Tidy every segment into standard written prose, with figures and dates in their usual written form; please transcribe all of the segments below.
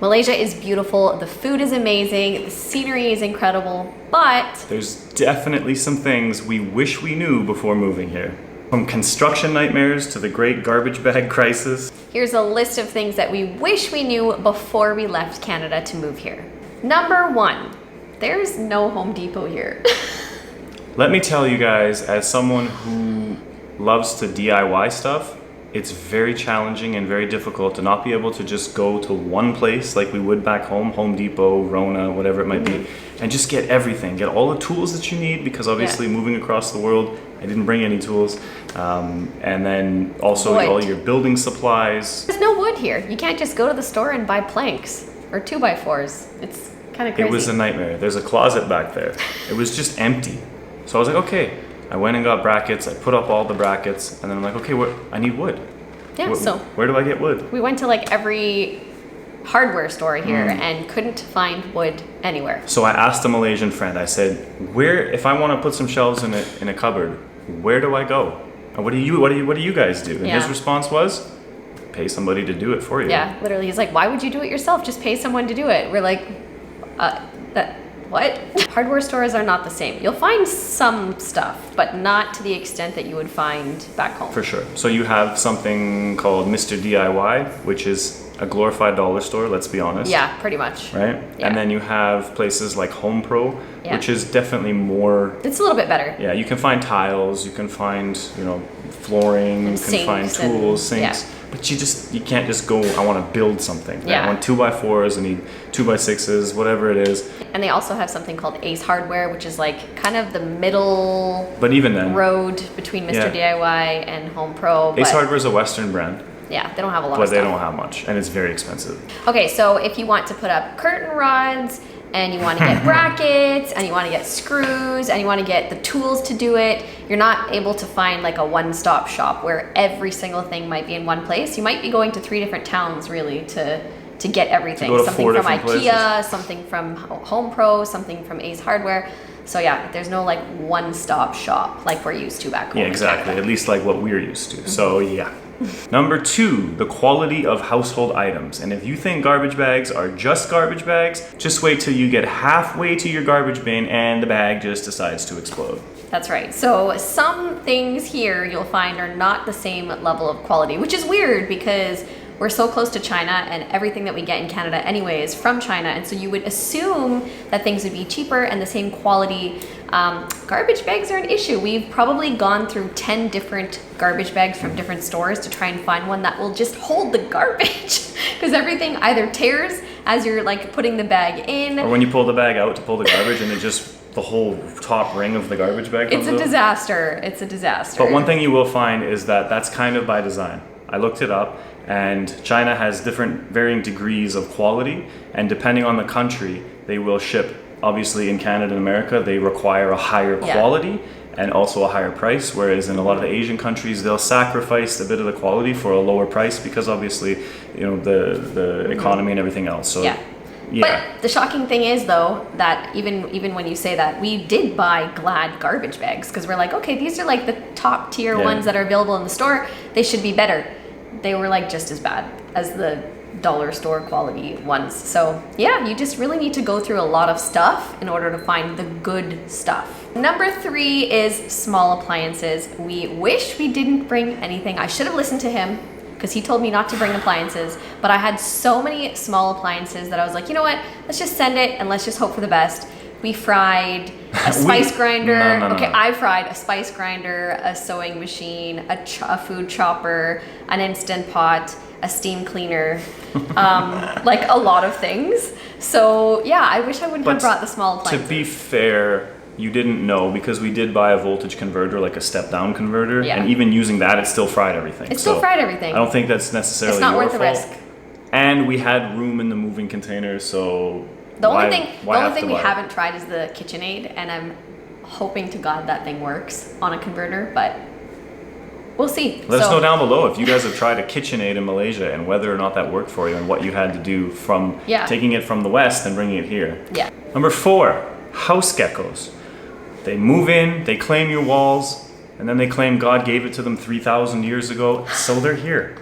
Malaysia is beautiful, the food is amazing, the scenery is incredible, but there's definitely some things we wish we knew before moving here. From construction nightmares to the great garbage bag crisis. Here's a list of things that we wish we knew before we left Canada to move here. Number 1, there's no Home Depot here. Let me tell you guys, as someone who loves to DIY stuff, it's very challenging and very difficult to not be able to just go to one place like we would back home, Home Depot, Rona, whatever it might be, and just get everything. Get all the tools that you need, because obviously moving across the world, I didn't bring any tools. And then also all your building supplies. There's no wood here. You can't just go to the store and buy planks or 2x4s. It's kind of crazy. It was a nightmare. There's a closet back there. It was just empty. So I was like, okay. I went and got brackets, I put up all the brackets, and then I'm like, okay, I need wood. Yeah, so where do I get wood? We went to like every hardware store here and couldn't find wood anywhere. So I asked a Malaysian friend, I said, if I want to put some shelves in a cupboard, where do I go? And what do you guys do? And his response was, pay somebody to do it for you. Yeah, literally, he's like, why would you do it yourself? Just pay someone to do it. We're like, what? Hardware stores are not the same. You'll find some stuff, but not to the extent that you would find back home. For sure. So you have something called Mr. DIY, which is a glorified dollar store, let's be honest. Yeah, pretty much. Right? Yeah. And then you have places like Home Pro, which is definitely more... It's a little bit better. Yeah, you can find tiles, you can find, flooring, and you can find tools, sinks. Yeah. But you can't just go, I want to build something. Yeah. I want 2x4s, I need 2x6s, whatever it is. And they also have something called Ace Hardware, which is like kind of the middle even then, road between Mr. DIY and Home Pro. Ace Hardware is a Western brand. Yeah, they don't have a lot of stuff. But they don't have much, and it's very expensive. Okay, so if you want to put up curtain rods, and you want to get brackets, and you want to get screws, and you want to get the tools to do it, you're not able to find like a one-stop shop where every single thing might be in one place. You might be going to 3 different towns really to get everything. Something from IKEA, something from Home Pro, something from Ace Hardware. So yeah, there's no like one-stop shop like we're used to back home. Yeah, exactly. At least like what we're used to. So yeah. Number 2, the quality of household items. And if you think garbage bags are just garbage bags, just wait till you get halfway to your garbage bin and the bag just decides to explode. That's right. So some things here you'll find are not the same level of quality, which is weird because we're so close to China and everything that we get in Canada anyway is from China. And so you would assume that things would be cheaper and the same quality. Garbage bags are an issue. We've probably gone through 10 different garbage bags from different stores to try and find one that will just hold the garbage because everything either tears as you're like putting the bag in. Or when you pull the bag out to pull the garbage and the whole top ring of the garbage bag comes out. It's a disaster. It's a disaster. But one thing you will find is that that's kind of by design. I looked it up, and China has different varying degrees of quality, and depending on the country, they will ship. Obviously in Canada and America, they require a higher quality and also a higher price, whereas in a lot of the Asian countries, they'll sacrifice a bit of the quality for a lower price because obviously, the economy and everything else. So yeah. But the shocking thing is, though, that even when you say that, we did buy Glad garbage bags because we're like, okay, these are like the top tier ones that are available in the store. They should be better. They were like just as bad as the dollar store quality ones. So yeah, you just really need to go through a lot of stuff in order to find the good stuff. Number 3 is small appliances. We wish we didn't bring anything. I should have listened to him, because he told me not to bring appliances, but I had so many small appliances that I was like, you know what, let's just send it and let's just hope for the best. We fried a spice grinder. I fried a spice grinder, a sewing machine, a food chopper, an Instant Pot, a steam cleaner, like a lot of things. So yeah, I wish I wouldn't have brought the small appliances. To be fair, you didn't know because we did buy a voltage converter, like a step down converter, and even using that, it still fried everything. It still fried everything. I don't think that's necessarily It's not your worth the fault. risk. And we had room in the moving container, so the only thing we buy it? haven't tried is the KitchenAid, and I'm hoping to God that thing works on a converter, but we'll see. Let us know down below if you guys have tried a KitchenAid in Malaysia and whether or not that worked for you and what you had to do from taking it from the West and bringing it here. Yeah. Number 4, house geckos. They move in, they claim your walls, and then they claim God gave it to them 3,000 years ago, so they're here.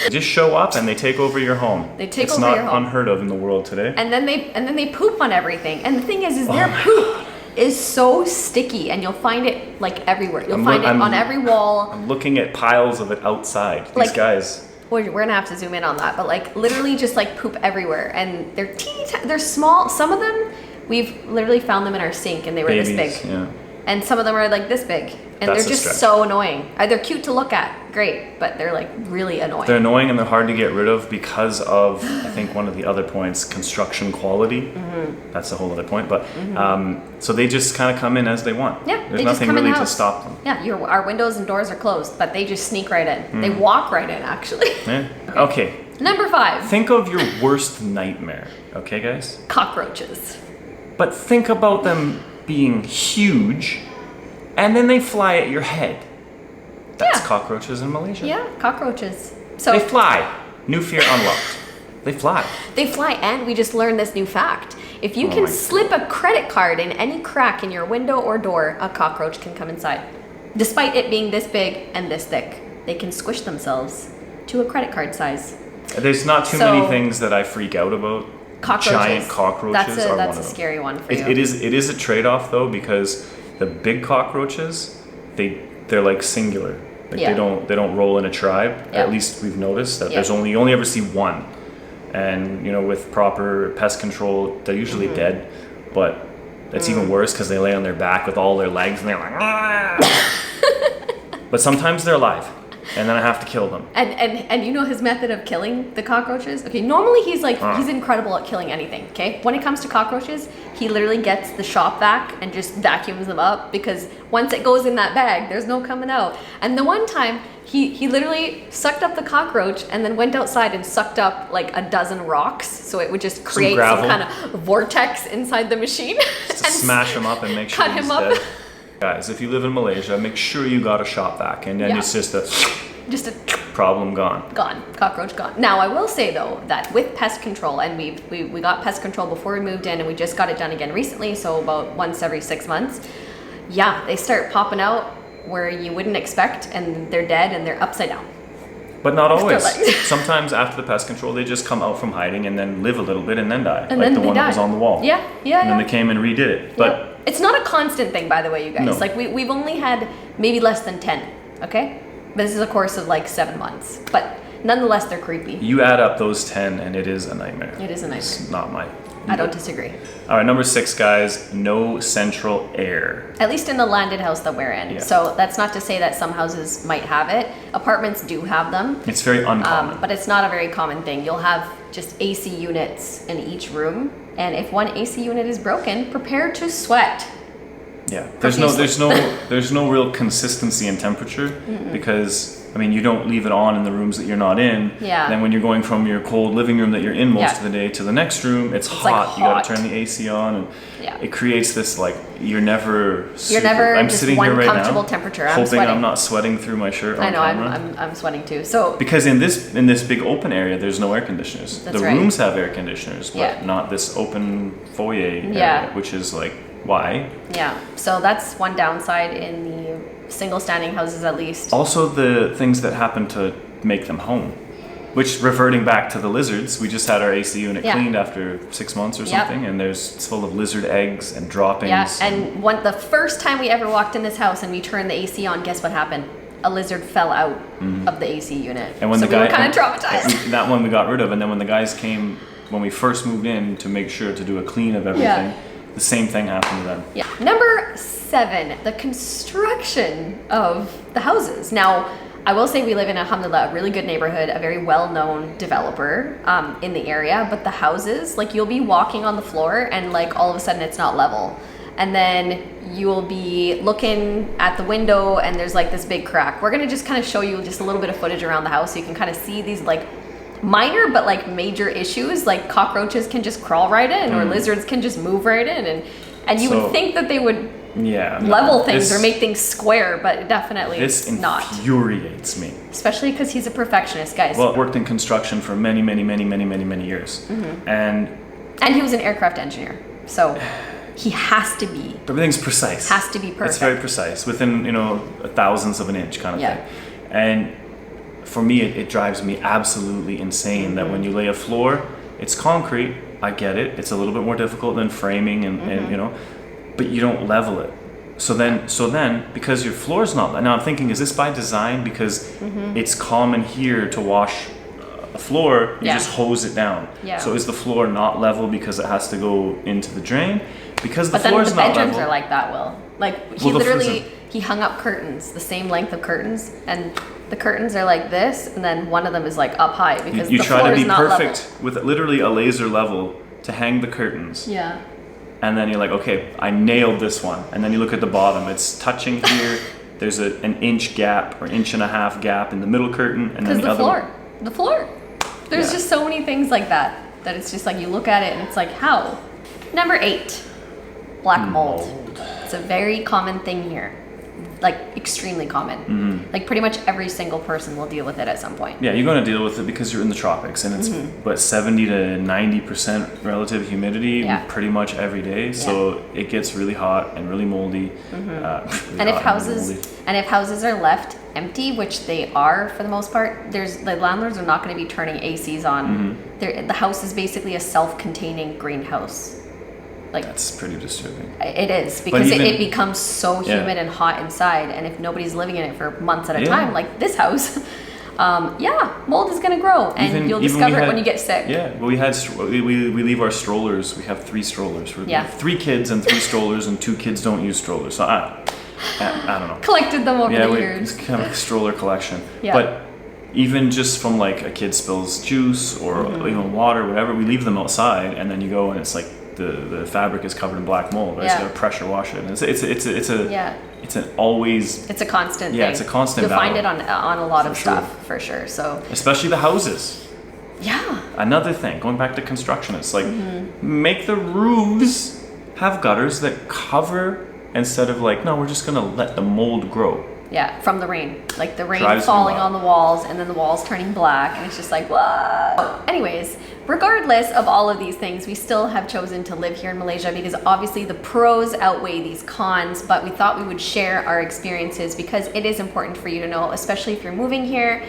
They just show up and they take over your home. They take it's over not your home. unheard of in the world today. And then they poop on everything. And the thing is their poop is so sticky, and you'll find it like everywhere. You'll find it on every wall. I'm looking at piles of it outside. These guys. We're gonna have to zoom in on that, but like literally just like poop everywhere, and they're they're small. Some of them we've literally found them in our sink, and they were Babies, this big. Yeah. And some of them are like this big, and That's they're just so annoying. They're cute to look at, great, but they're like really annoying. They're annoying and they're hard to get rid of because of, I think one of the other points, construction quality. That's a whole other point, but so they just kind of come in as they want. Yeah, there's nothing really to stop them. Yeah, our windows and doors are closed, but they just sneak right in. They walk right in, actually. Yeah. Okay. Number 5. Think of your worst nightmare, okay, guys? Cockroaches. But think about them being huge, and then they fly at your head. That's cockroaches in Malaysia. Yeah, cockroaches. So they fly. New fear unlocked. They fly. They fly, and we just learned this new fact. If you can slip a credit card in any crack in your window or door, a cockroach can come inside. Despite it being this big and this thick, they can squish themselves to a credit card size. There's not too many things that I freak out about. Cockroaches. Giant cockroaches are one of them. That's a scary one for you. It is a trade-off though, because the big cockroaches, they're like singular. Like they don't roll in a tribe. At least we've noticed that you only ever see one. And with proper pest control, they're usually dead. But it's even worse because they lay on their back with all their legs and they're like, ah! But sometimes they're alive. And then I have to kill them. And you know his method of killing the cockroaches? Okay, normally he's incredible at killing anything, okay? When it comes to cockroaches, he literally gets the shop vac and just vacuums them up, because once it goes in that bag, there's no coming out. And the one time, he literally sucked up the cockroach and then went outside and sucked up like a dozen rocks, so it would just create some kind of vortex inside the machine. Just to smash him up and make sure he's dead. Guys, if you live in Malaysia, make sure you got a shop vac, and then it's just a problem gone. Cockroach gone. Now I will say though that with pest control, and we got pest control before we moved in, and we just got it done again recently, so about once every 6 months. Yeah, they start popping out where you wouldn't expect, and they're dead and they're upside down. But not always. Sometimes after the pest control, they just come out from hiding and then live a little bit and then die. And like then the one that was on the wall. Yeah. And then they came and redid it. But it's not a constant thing, by the way, you guys. No. Like we've only had maybe less than 10, okay? But this is a course of like 7 months. But nonetheless, they're creepy. You add up those 10 and it is a nightmare. It is a nightmare. It's not my... I don't disagree. All right, number 6, guys, no central air. At least in the landed house that we're in. Yeah. So that's not to say that some houses might have it. Apartments do have them. It's very uncommon. But it's not a very common thing. You'll have just AC units in each room. And if one AC unit is broken, prepare to sweat. Yeah, there's no real consistency in temperature because you don't leave it on in the rooms that you're not in. Yeah. Then when you're going from your cold living room that you're in most of the day to the next room, it's hot. Like you got to turn the AC on, and it creates this you're never. I'm just sitting one here right comfortable now, temperature. hoping I'm not sweating through my shirt. I know camera. I'm sweating too. So because in this big open area, there's no air conditioners. That's the right. rooms have air conditioners, but not this open foyer area, which is why? Yeah, so that's one downside in the single standing houses, at least. Also, the things that happen to make them home, which, reverting back to the lizards, we just had our AC unit cleaned after 6 months or something, and it's full of lizard eggs and droppings. Yeah, and the first time we ever walked in this house and we turned the AC on, guess what happened? A lizard fell out of the AC unit. And when we were kind of traumatized. That one we got rid of, and then when the guys came, when we first moved in to make sure to do a clean of everything, the same thing happened to them. Yeah. Number 7, the construction of the houses. Now, I will say we live in, alhamdulillah, a really good neighborhood, a very well-known developer in the area, but the houses, you'll be walking on the floor and all of a sudden it's not level. And then you will be looking at the window and there's this big crack. We're gonna just kind of show you just a little bit of footage around the house so you can kind of see these minor but major issues, cockroaches can just crawl right in or lizards can just move right in, and you would think that they would level things or make things square, but definitely this not. Infuriates me, especially because he's a perfectionist, guys. Well, worked in construction for many years, and he was an aircraft engineer, so he has to be, everything's precise, has to be perfect. It's very precise, within thousands of an inch kind of thing. And for me, it drives me absolutely insane that when you lay a floor, it's concrete. I get it. It's a little bit more difficult than framing and you know, but you don't level it. So then, because your floor is not, now I'm thinking, is this by design? Because it's common here to wash a floor, you just hose it down. Yeah. So is the floor not level because it has to go into the drain? Because the floor is not level. But then the bedrooms are like that, Will. Like, he literally, he hung up curtains, the same length of curtains, and the curtains are like this, and then one of them is like up high because the floor is not level. You try to be perfect with literally a laser level to hang the curtains. Yeah. And then you're like, okay, I nailed this one. And then you look at the bottom, it's touching here. There's an inch gap or inch and a half gap in the middle curtain, and then the other the floor. There's just so many things like that it's just like you look at it and it's like, how? Number 8, black mold. It's a very common thing here. Like, extremely common. Like, pretty much every single person will deal with it at some point. Yeah, you're going to deal with it because you're in the tropics, and it's what, 70 to 90% relative humidity pretty much every day. So it gets really hot and really moldy. And if houses are left empty, which they are for the most part, the landlords are not going to be turning ACs on. The house is basically a self-containing greenhouse. Like, that's pretty disturbing. It is, because it becomes so humid and hot inside, and if nobody's living in it for months at a time, like this house, mold is gonna grow, and you'll discover it when you get sick. Yeah, but we leave our strollers. We have 3 strollers. We have 3 kids and 3 strollers, and 2 kids don't use strollers. So I don't know. Collected them over the years. It's kind of a stroller collection. Yeah. But even just from like a kid spills juice or water, whatever, we leave them outside, and then you go and it's like the fabric is covered in black mold, right? So you gotta pressure wash it. And it's a constant thing. It's a constant You'll battle. find it on a lot of stuff for sure. So especially the houses. Yeah. Another thing, going back to construction, it's like make the roofs have gutters that cover instead of like, no, we're just gonna let the mold grow. Yeah, from the rain. Like the rain falling on the walls and then the walls turning black, and it's just like, whoa. Anyways, regardless of all of these things, we still have chosen to live here in Malaysia because obviously the pros outweigh these cons, but we thought we would share our experiences because it is important for you to know, especially if you're moving here.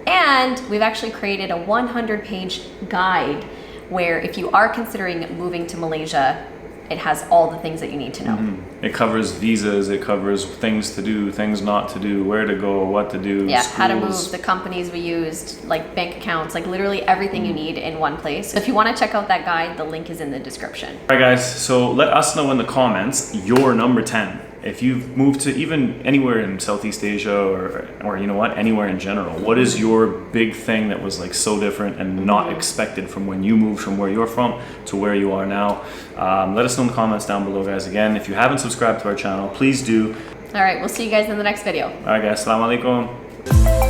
And we've actually created a 100-page guide where if you are considering moving to Malaysia, it has all the things that you need to know. It covers visas, it covers things to do, things not to do, where to go, what to do, schools. How to move, the companies we used, like bank accounts, like literally everything you need in one place. So if you want to check out that guide, the link is in the description. All right, guys, so let us know in the comments your number 10. If you've moved to even anywhere in Southeast Asia or you know what, anywhere in general, what is your big thing that was like so different and not expected from when you moved from where you're from to where you are now? Let us know in the comments down below, guys. Again, if you haven't subscribed to our channel, please do. All right, we'll see you guys in the next video. All right, guys. Assalamu alaikum.